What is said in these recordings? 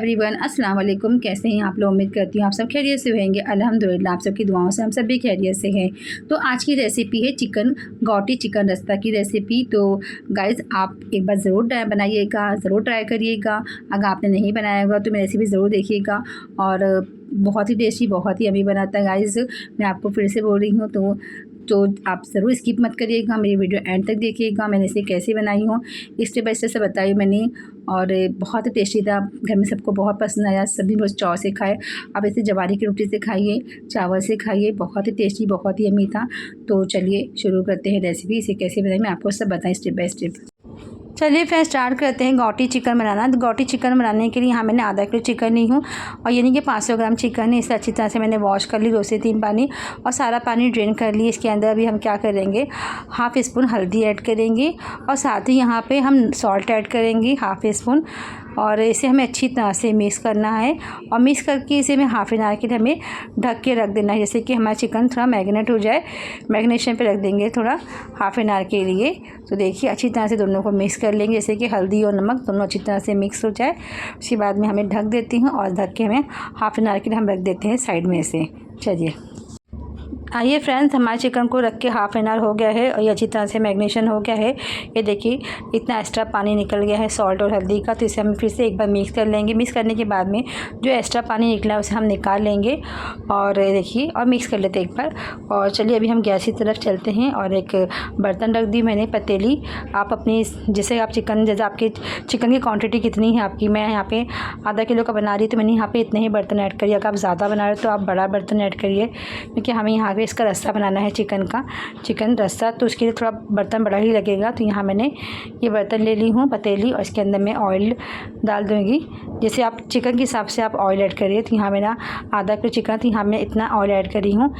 Everyone, अस्सलाम वालेकुम। कैसे हैं आप लोग? उम्मीद करती हूँ आप सब खैरियत से होंगे। अल्हम्दुलिल्लाह आप सबकी दुआओं से हम सब भी खैरियत से हैं। तो आज की रेसिपी है चिकन गौटी चिकन रस्ता की रेसिपी। तो गाइज़ आप एक बार ज़रूर बनाइएगा, ज़रूर ट्राई करिएगा। अगर आपने नहीं बनाया होगा तो मेरी रेसिपी ज़रूर देखिएगा और बहुत ही टेस्टी, बहुत ही यम्मी बनाता है गाइज़। मैं आपको फिर से बोल रही हूँ तो आप ज़रूर स्किप मत करिएगा, मेरी वीडियो एंड तक देखिएगा। मैंने इसे कैसे बनाई हूँ स्टेप बाय स्टेप से बताई मैंने और बहुत ही टेस्टी था। घर में सबको बहुत पसंद आया, सभी लोग चाव से खाए। आप इसे जवारी की रोटी से खाइए, चावल से खाइए, बहुत ही टेस्टी, बहुत ही यम्मी था। तो चलिए शुरू करते हैं रेसिपी। इसे कैसे बनाई मैं आपको सब बताएं स्टेप बाय स्टेप। चलिए फिर स्टार्ट करते हैं गौटी चिकन बनाना। तो गौटी चिकन बनाने के लिए यहाँ मैंने आधा किलो चिकन ली हूँ और यानी कि 500 ग्राम चिकन है। इसे अच्छी तरह से मैंने वॉश कर ली 2 से 3 पानी और सारा पानी ड्रेन कर ली। इसके अंदर अभी हम क्या करेंगे, हाफ़ स्पून हल्दी ऐड करेंगे और साथ ही यहाँ पे हम सॉल्ट ऐड करेंगे हाफ़ स्पून और इसे हमें अच्छी तरह से मिक्स करना है और मिक्स करके इसे हमें हाफ़ एन आवर के लिए हमें ढक के रख देना है, जैसे कि हमारा चिकन थोड़ा मैरिनेट हो जाए। मैरिनेशन पे रख देंगे थोड़ा हाफ़ एन आवर के लिए। तो देखिए अच्छी तरह से दोनों को मिक्स कर लेंगे, जैसे कि हल्दी और नमक दोनों अच्छी तरह से मिक्स हो जाए। उसके बाद में हमें ढक देती हूँ और ढक के हमें हाफ़ एन आवर के लिए हम रख देते हैं साइड में से। चलिए आइए फ्रेंड्स, हमारे चिकन को रख के हाफ़ एन आवर हो गया है और ये अच्छी तरह से मैरिनेशन हो गया है। ये देखिए इतना एक्स्ट्रा पानी निकल गया है सॉल्ट और हल्दी का। तो इसे हम फिर से एक बार मिक्स कर लेंगे। मिक्स करने के बाद में जो एक्स्ट्रा पानी निकला है उसे हम निकाल लेंगे और देखिए और मिक्स कर लेते हैं एक बार। और चलिए अभी हम गैस की तरफ चलते हैं और एक बर्तन रख दी मैंने पतीली। आप अपनी जैसे आप जैसे आपके चिकन की क्वान्टिटी कितनी है आपकी, मैं यहाँ पे आधा किलो का बना रही तो मैंने यहाँ पे इतने ही बर्तन ऐड करिए। अगर आप ज़्यादा बना रहे हो तो आप बड़ा बर्तन ऐड करिए, क्योंकि हमें यहाँ पे इसका रस्सा बनाना है चिकन रस्सा, तो उसके लिए थोड़ा बर्तन बड़ा ही लगेगा। तो यहाँ मैंने ये बर्तन ले ली हूँ पतीली और इसके अंदर मैं ऑयल डाल दूँगी। जैसे आप चिकन के हिसाब से आप ऑयल ऐड करिए। तो यहाँ मेरा आधा किलो चिकन, तो यहाँ मैं इतना ऑयल ऐड करी हूँ।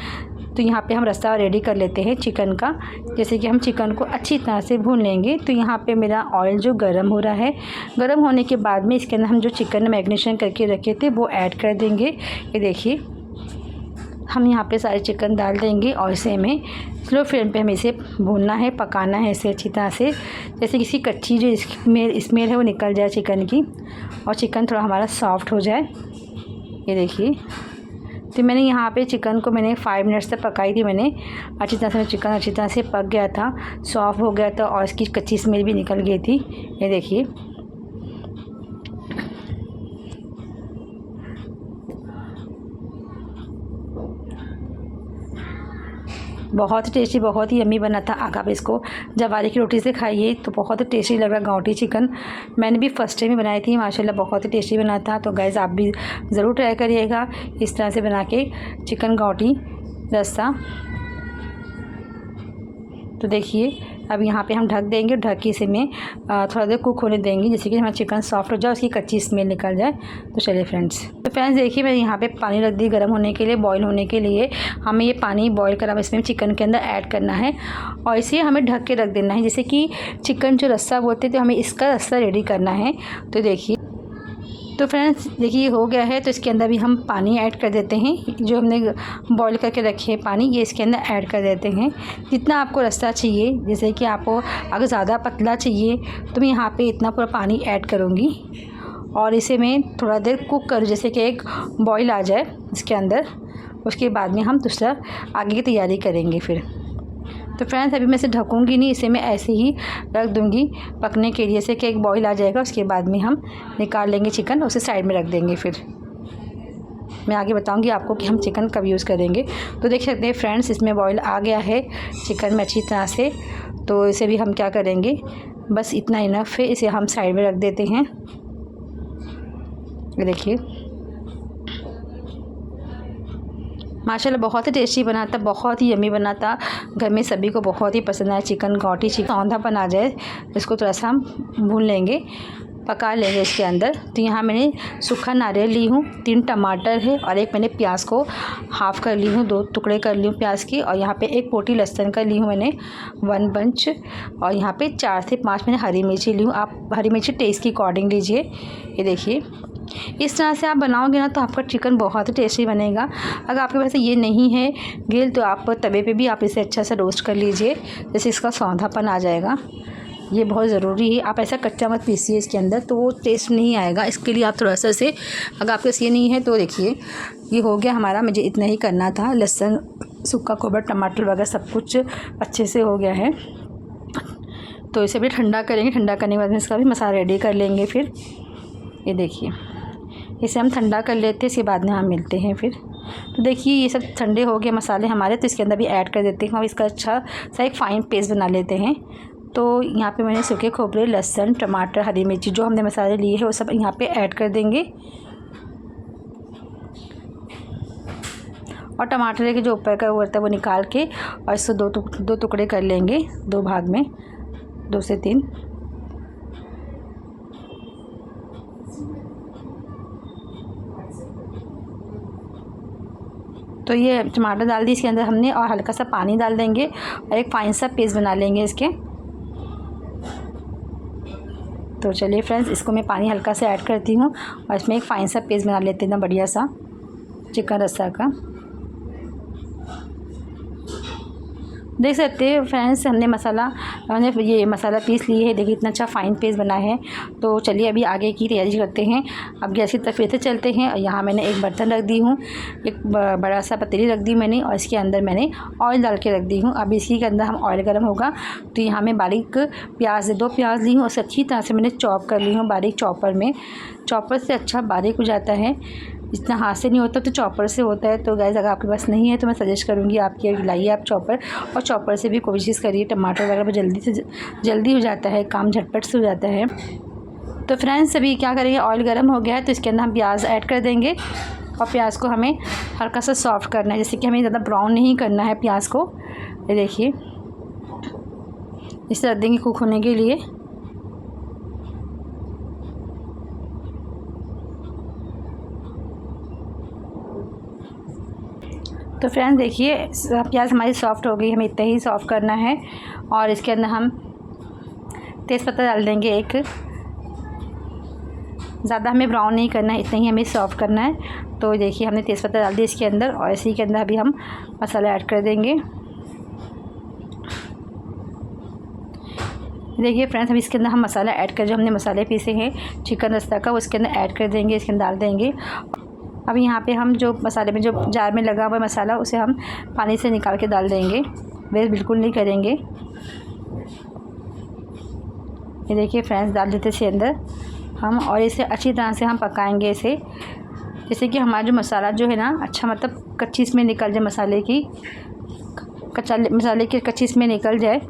तो यहाँ पे हम रस्सा रेडी कर लेते हैं चिकन का। जैसे कि हम चिकन को अच्छी तरह से भून लेंगे। तो यहाँ पे मेरा ऑयल जो गर्म हो रहा है, गर्म होने के बाद में इसके अंदर हम जो चिकन मैरिनेशन करके रखे थे वो ऐड कर देंगे। ये देखिए हम यहाँ पे सारे चिकन डाल देंगे और इसे हमें स्लो फ्लेम पे हमें इसे भूनना है, पकाना है इसे अच्छी तरह से, जैसे किसी कच्ची जो स्मेल है वो निकल जाए चिकन की और चिकन थोड़ा हमारा सॉफ्ट हो जाए। ये देखिए तो मैंने यहाँ पे चिकन को मैंने 5 मिनट्स तक पकाई थी मैंने। अच्छी तरह से चिकन अच्छी तरह से पक गया था, सॉफ्ट हो गया था और इसकी कच्ची स्मेल भी निकल गई थी। ये देखिए बहुत ही टेस्टी, बहुत ही यम्मी बना था। अगर आप इसको जवारी की रोटी से खाइए तो बहुत ही टेस्टी लग रहा गौटी चिकन। मैंने भी फर्स्ट टाइम ही बनाई थी, माशाल्लाह बहुत ही टेस्टी बना था। तो गाइज़ आप भी ज़रूर ट्राई करिएगा इस तरह से बना के चिकन गौटी रस्सा। तो देखिए अब यहाँ पे हम ढक देंगे, ढक के इसे में थोड़ा देर कुक होने देंगे, जैसे कि हमारा चिकन सॉफ्ट हो जाए, उसकी कच्ची स्मेल निकल जाए। तो चलिए फ्रेंड्स देखिए मैं यहाँ पे पानी रख दी गर्म होने के लिए, बॉईल होने के लिए। हमें ये पानी बॉईल करा इसमें चिकन के अंदर ऐड करना है और इसे हमें ढक के रख देना है, जैसे कि चिकन जो रस्सा बोलते तो हमें इसका रस्सा रेडी करना है। तो देखिए तो फ्रेंड्स देखिए ये हो गया है। तो इसके अंदर भी हम पानी ऐड कर देते हैं, जो हमने बॉईल करके रखे हैं पानी ये इसके अंदर ऐड कर देते हैं। जितना आपको रस्सा चाहिए, जैसे कि आपको अगर ज़्यादा पतला चाहिए तो मैं यहाँ पे इतना पूरा पानी ऐड करूँगी और इसे मैं थोड़ा देर कुक करूँ, जैसे कि एक बॉईल आ जाए इसके अंदर। उसके बाद में हम दूसरा आगे की तैयारी करेंगे फिर। तो फ्रेंड्स अभी मैं इसे ढकूँगी नहीं, इसे मैं ऐसे ही रख दूँगी पकने के लिए, जैसे कि एक बॉईल आ जाएगा उसके बाद में हम निकाल लेंगे चिकन, उसे साइड में रख देंगे। फिर मैं आगे बताऊँगी आपको कि हम चिकन कब यूज़ करेंगे। तो देख सकते हैं फ्रेंड्स इसमें बॉईल आ गया है चिकन में अच्छी तरह से। तो इसे भी हम क्या करेंगे, बस इतना इनफ है, इसे हम साइड में रख देते हैं। ये देखिए माशाल्लाह बहुत ही टेस्टी बना था, बहुत ही यम्मी बना था। घर में सभी को बहुत ही पसंद आया चिकन गौटी। चिकन औंधापन आ जाए इसको थोड़ा सा हम भून लेंगे, पका लेंगे इसके अंदर। तो यहाँ मैंने सूखा नारियल ली हूँ, 3 टमाटर है और एक मैंने प्याज को हाफ़ कर ली हूँ, 2 टुकड़े कर ली हूँ प्याज की। और यहाँ पे एक पोटी लहसुन का ली हूँ मैंने 1 बंच और यहाँ पे 4 से 5 मैंने हरी मिर्ची ली हूँ। आप हरी मिर्ची टेस्ट के अकॉर्डिंग लीजिए। ये देखिए इस तरह से आप बनाओगे ना तो आपका चिकन बहुत ही टेस्टी बनेगा। अगर आपके पास ये नहीं है ग्रिल तो आप तवे पे भी आप इसे अच्छा सा रोस्ट कर लीजिए, जैसे इसका सौंधापन आ जाएगा। ये बहुत ज़रूरी है। आप ऐसा कच्चा मत पीसिए इसके अंदर, तो वो टेस्ट नहीं आएगा। इसके लिए आप थोड़ा सा से, अगर आपके पास ये नहीं है तो देखिए ये हो गया हमारा। मुझे इतना ही करना था। लहसुन, सूखा खोबरा, टमाटर वगैरह सब कुछ अच्छे से हो गया है। तो इसे भी ठंडा करेंगे। ठंडा करने के बाद में इसका भी मसाला रेडी कर लेंगे। फिर ये देखिए, इसे हम ठंडा कर लेते हैं, इसके बाद में हम मिलते हैं फिर। तो देखिए ये सब ठंडे हो गए मसाले हमारे, तो इसके अंदर भी ऐड कर देते हैं हम। इसका अच्छा सा एक फ़ाइन पेस्ट बना लेते हैं। तो यहाँ पे मैंने सूखे खोबरे, लहसुन, टमाटर, हरी मिर्ची जो हमने मसाले लिए हैं वो सब यहाँ पे ऐड कर देंगे। और टमाटर के जो ऊपर का वो होता है वो निकाल के और इसको दो टुकड़े कर लेंगे, 2 भाग में, 2 से 3। तो ये टमाटर डाल दी इसके अंदर हमने, और हल्का सा पानी डाल देंगे और एक फ़ाइन सा पेस्ट बना लेंगे इसके। तो चलिए फ्रेंड्स, इसको मैं पानी हल्का से ऐड करती हूँ और इसमें एक फ़ाइन सा पेस्ट बना लेते हैं ना, बढ़िया सा चिकन रस्सा का। देख सकते हैं फ्रेंड्स, हमने ये मसाला पीस लिए है। देखिए इतना अच्छा फ़ाइन पेस्ट बना है। तो चलिए अभी आगे की तैयारी करते हैं। अब गैस की तरफ फिर से चलते हैं। और यहाँ मैंने एक बर्तन रख दी हूँ, एक बड़ा सा पतीली रख दी मैंने, और इसके अंदर मैंने ऑयल डाल के रख दी हूँ। अब इसी के अंदर हम ऑयल गर्म होगा तो यहाँ मैं बारीक प्याज 2 प्याज ली हूँ और अच्छी तरह से मैंने चॉप कर ली हूँ बारीक चॉपर में। चॉपर से अच्छा बारीक हो जाता है, इतना हाथ से नहीं होता तो चॉपर से होता है। तो गाइस अगर आपके पास नहीं है तो मैं सजेस्ट करूँगी आपकी लाइए आप चॉपर, और चॉपर से भी कोशिश करिए। टमाटर वगैरह पर जल्दी हो जाता है काम, झटपट से हो जाता है। तो फ्रेंड्स अभी क्या करेंगे, ऑयल गर्म हो गया है तो इसके अंदर हम प्याज ऐड कर देंगे। और प्याज को हमें हल्का सा सॉफ्ट करना है, जैसे कि हमें ज़्यादा ब्राउन नहीं करना है प्याज को। ये देखिए इसे रख देंगे कुक होने के लिए। तो फ्रेंड्स देखिए प्याज हमारी सॉफ्ट हो गई, हमें इतना ही सॉफ्ट करना है। और इसके अंदर हम तेज़पत्ता डाल देंगे एक, ज़्यादा हमें ब्राउन नहीं करना है, इतना ही हमें सॉफ्ट करना है। तो देखिए हमने तेज़पत्ता डाल दिया इसके अंदर, और इसी के अंदर अभी हम मसाला ऐड कर देंगे। देखिए फ्रेंड्स हम इसके अंदर हम मसाला ऐड कर, जो हमने मसाले पीसे हैं चिकन रस्ता का, वो इसके अंदर ऐड कर देंगे, इसके अंदर डाल देंगे। अब यहाँ पे हम जो मसाले में, जो जार में लगा हुआ मसाला, उसे हम पानी से निकाल के डाल देंगे, वेस्ट बिल्कुल नहीं करेंगे। ये देखिए फ्रेंड्स डाल देते इसके अंदर हम, और इसे अच्छी तरह से हम पकाएंगे इसे, जैसे कि हमारा जो मसाला जो है ना अच्छा मतलब कच्ची इसमें निकल जाए, मसाले की कच्ची इसमें निकल जाए।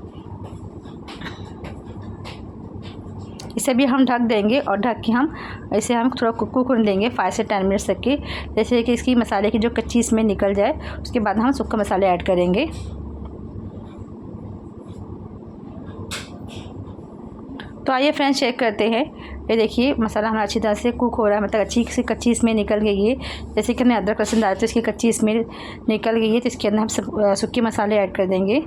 इसे भी हम ढक देंगे, और ढक के हम इसे हम थोड़ा कुक होने देंगे 5 से 10 मिनट्स तक के, जैसे कि इसकी मसाले की जो कच्ची इसमें निकल जाए। उसके बाद हम सूखा मसाले ऐड करेंगे। तो आइए फ्रेंड्स चेक करते हैं। ये देखिए मसाला हमारा अच्छी तरह से कुक हो रहा है, मतलब अच्छी से कच्ची इसमें निकल गई है। जैसे कि हमने अदरक लहसुन डाला तो इसकी कच्ची इसमें निकल गई है, तो इसके अंदर हम सूखे मसाले ऐड कर देंगे।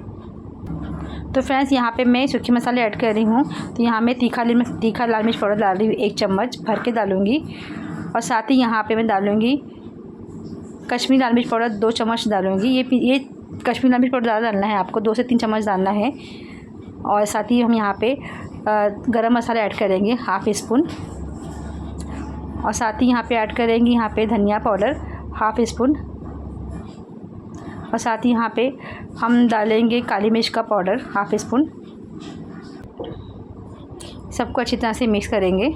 तो फ्रेंड्स यहाँ पे मैं सूखे मसाले ऐड कर रही हूँ। तो यहाँ मैं तीखा लाल मिर्च पाउडर डाल रही हूँ, 1 चम्मच भर के डालूँगी। और साथ ही यहाँ पे मैं डालूँगी कश्मीरी लाल मिर्च पाउडर 2 चम्मच डालूँगी। ये कश्मीरी लाल मिर्च पाउडर ज़्यादा डालना है आपको, 2 से 3 चम्मच डालना है। और साथ ही हम यहाँ पे गरम मसाला ऐड करेंगे 1/2 स्पून। और साथ ही यहाँ पे ऐड करेंगे यहाँ पे धनिया पाउडर 1/2 स्पून। और साथ ही यहाँ पे हम डालेंगे काली मिर्च का पाउडर 1/2 स्पून। सबको अच्छी तरह से मिक्स करेंगे।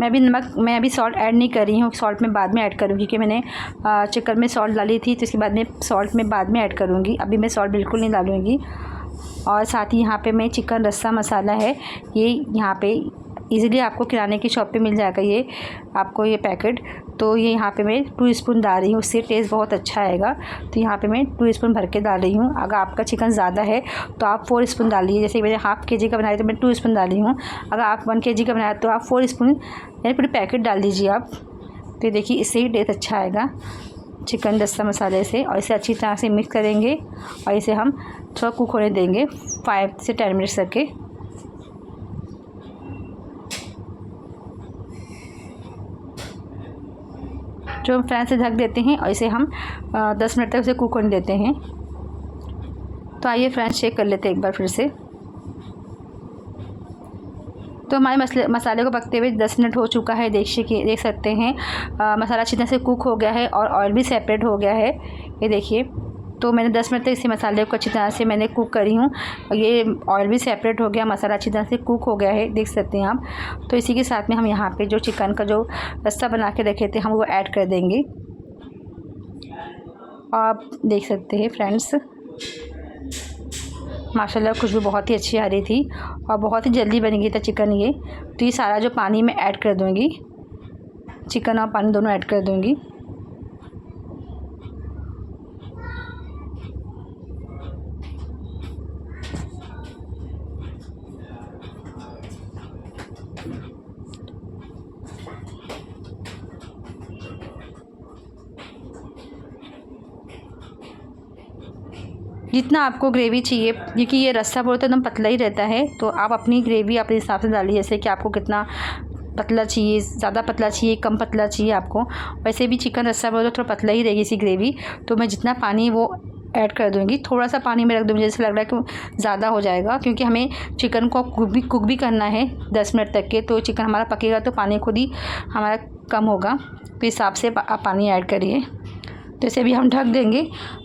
मैं अभी सॉल्ट ऐड नहीं कर रही हूँ, सॉल्ट मैं बाद में ऐड करूँगी, क्योंकि मैंने चिकन में सॉल्ट डाली थी, तो इसके बाद में सॉल्ट मैं बाद में ऐड करूँगी। अभी मैं सॉल्ट बिल्कुल नहीं डालूँगी। और साथ ही यहाँ पे मैं चिकन रस्सा मसाला है, ये यहाँ पे इजीली आपको किराने की शॉप पे मिल जाएगा ये आपको ये पैकेट। तो ये यहाँ पे मैं 2 स्पून डाल रही हूँ, उससे टेस्ट बहुत अच्छा आएगा। तो यहाँ पे मैं 2 स्पून भर के डाल रही हूँ। अगर आपका चिकन ज़्यादा है तो आप 4 स्पून डालिए। जैसे मैंने ½ kg का बनाया तो मैं 2 स्पून डाली हूँ। अगर आप 1 kg का बनाया तो आप 4 स्पून यानी पूरी पैकेट डाल दीजिए आप। तो देखिए इससे ही टेस्ट अच्छा आएगा चिकन रस्सा मसाले से। और इसे अच्छी तरह से मिक्स करेंगे और इसे हम थोड़ा कुक होने देंगे 5 से 10 मिनट्स तक के। जो हम फ्रेंड्स से ढक देते हैं और इसे हम 10 मिनट तक उसे कुक होने देते हैं। तो आइए फ्रेंड्स चेक कर लेते हैं एक बार फिर से। तो हमारे मसाले को पकते हुए 10 मिनट हो चुका है। देख सकते हैं मसाला अच्छी तरह से कुक हो गया है और ऑयल भी सेपरेट हो गया है। ये देखिए, तो मैंने 10 मिनट तक इसी मसाले को अच्छी तरह से मैंने कुक करी हूँ। ये ऑयल भी सेपरेट हो गया, मसाला अच्छी तरह से कुक हो गया है, देख सकते हैं आप। तो इसी के साथ में हम यहाँ पे जो चिकन का जो रस्सा बना के रखे थे हम वो ऐड कर देंगे। आप देख सकते हैं फ्रेंड्स, माशाल्लाह खुशबू बहुत ही अच्छी आ रही थी और बहुत ही जल्दी बन गई था चिकन ये। तो ये सारा जो पानी मैं ऐड कर दूँगी, चिकन और पानी दोनों ऐड कर दूँगी। जितना आपको ग्रेवी चाहिए, क्योंकि ये रस्सा बहुत एकदम पतला ही रहता है, तो आप अपनी ग्रेवी अपने हिसाब से डालिए, जैसे कि आपको कितना पतला चाहिए, ज़्यादा पतला चाहिए, कम पतला चाहिए आपको। वैसे भी चिकन रस्सा बोलो तो थोड़ा पतला ही रहेगी इसी ग्रेवी। तो मैं जितना पानी वो ऐड कर दूँगी, थोड़ा सा पानी में रख दूँगी, जैसे लग रहा है कि ज़्यादा हो जाएगा, क्योंकि हमें चिकन को कुक भी करना है 10 मिनट तक के। तो चिकन हमारा पकेगा तो पानी खुद ही हमारा कम होगा, तो इस हिसाब से आप पानी ऐड करिए। तो इसे भी हम ढक देंगे,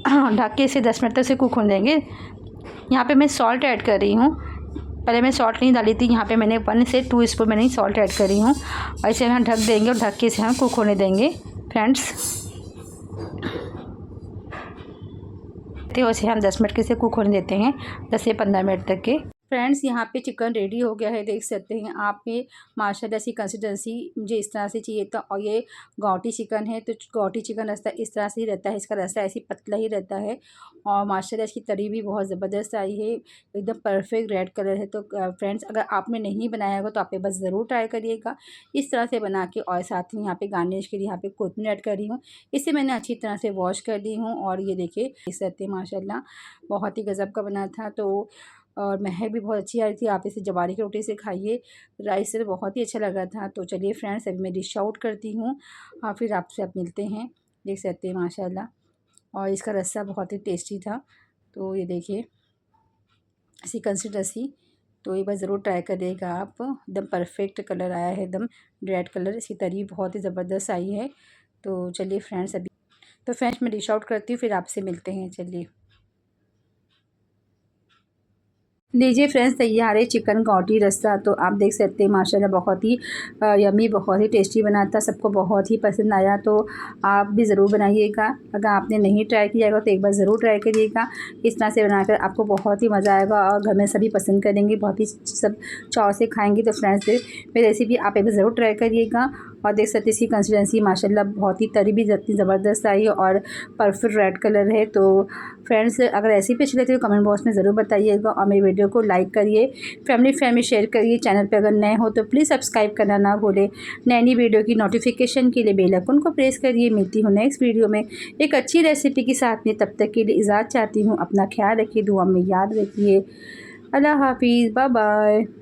ढक के इसे 10 मिनट तक से कुक होने देंगे। यहाँ पे मैं सॉल्ट ऐड कर रही हूँ, पहले मैं सॉल्ट नहीं डाली थी, यहाँ पे मैंने 1 से 2 स्पून मैंने सॉल्ट ऐड करी हूँ। और इसे हम ढक देंगे और ढक के इसे हम कुक होने देंगे फ्रेंड्स। तो इसे हम 10 मिनट के से कुक होने देते हैं, 10 से 15 मिनट तक के। फ्रेंड्स यहाँ पे चिकन रेडी हो गया है, देख सकते हैं आप। ये माशाल्लाह सी कंसिस्टेंसी मुझे इस तरह से चाहिए था। और ये गौटी चिकन है, तो गौटी चिकन रास्ता इस तरह से ही रहता है, इसका रास्ता ऐसे पतला ही रहता है। और माशाल्लाह इसकी तरी भी बहुत ज़बरदस्त आई है, एकदम परफेक्ट रेड कलर है। तो फ्रेंड्स अगर आपने नहीं बनाया होगा तो आप एक बार ज़रूर ट्राई करिएगा इस तरह से बना के। और साथ ही यहाँ पे गार्निश के लिए यहाँ पे कोथिंबीर ऐड कर रही हूँ। इसे मैंने अच्छी तरह से वॉश कर दी हूँ। और ये देखिए देख सकते हैं माशाल्लाह बहुत ही गज़ब का बना था। तो और महक भी बहुत अच्छी आ रही थी। आप इसे जवारी की रोटी से खाइए, राइस से बहुत ही अच्छा लगा था। तो चलिए फ्रेंड्स, अभी मैं डिश आउट करती हूँ और फिर आपसे आप मिलते हैं। देख सकते हैं माशाल्लाह, और इसका रस्सा बहुत ही टेस्टी था। तो ये देखिए ऐसी कंसिस्टेंसी, तो एक बार ज़रूर ट्राई करिएगा आप। एकदम परफेक्ट कलर आया है, एकदम रेड कलर, इसकी तरी बहुत ही ज़बरदस्त आई है। तो चलिए फ्रेंड्स, अभी तो फ्रेंड्स मैं डिश आउट करती हूँ, फिर आपसे मिलते हैं। चलिए लीजिए फ्रेंड्स, तैयार है चिकन गौटी रस्सा। तो आप देख सकते हैं माशाल्लाह बहुत ही यमी, बहुत ही टेस्टी बना था, सबको बहुत ही पसंद आया। तो आप भी ज़रूर बनाइएगा, अगर आपने नहीं ट्राई किया होगा तो एक बार ज़रूर ट्राई करिएगा। इस तरह से बनाकर आपको बहुत ही मज़ा आएगा और घर में सभी पसंद करेंगे, बहुत ही सब चाव से खाएँगे। तो फ्रेंड्स मेरी रेसिपी आप एक बार ज़रूर ट्राई करिएगा। और देख सकते इसकी कंसिस्टेंसी माशाल्लाह बहुत ही तरी भी इतनी ज़बरदस्त आई है और परफेक्ट रेड कलर है। तो फ्रेंड्स अगर रेसिपी अच्छी लगती है तो कमेंट बॉक्स में ज़रूर बताइएगा और मेरी वीडियो को लाइक करिए, फैमिली में शेयर करिए। चैनल पर अगर नए हो तो प्लीज़ सब्सक्राइब करना ना भूलें। नई वीडियो की नोटिफिकेशन के लिए बेल आइकन को प्रेस करिए। मिलती हूँ नेक्स्ट वीडियो में एक अच्छी रेसिपी के साथ में, तब तक के लिए इजाज़त चाहती हूँ। अपना ख्याल रखिए, दुआ में याद रखिए। अल्लाह हाफिज़, बाय बाय।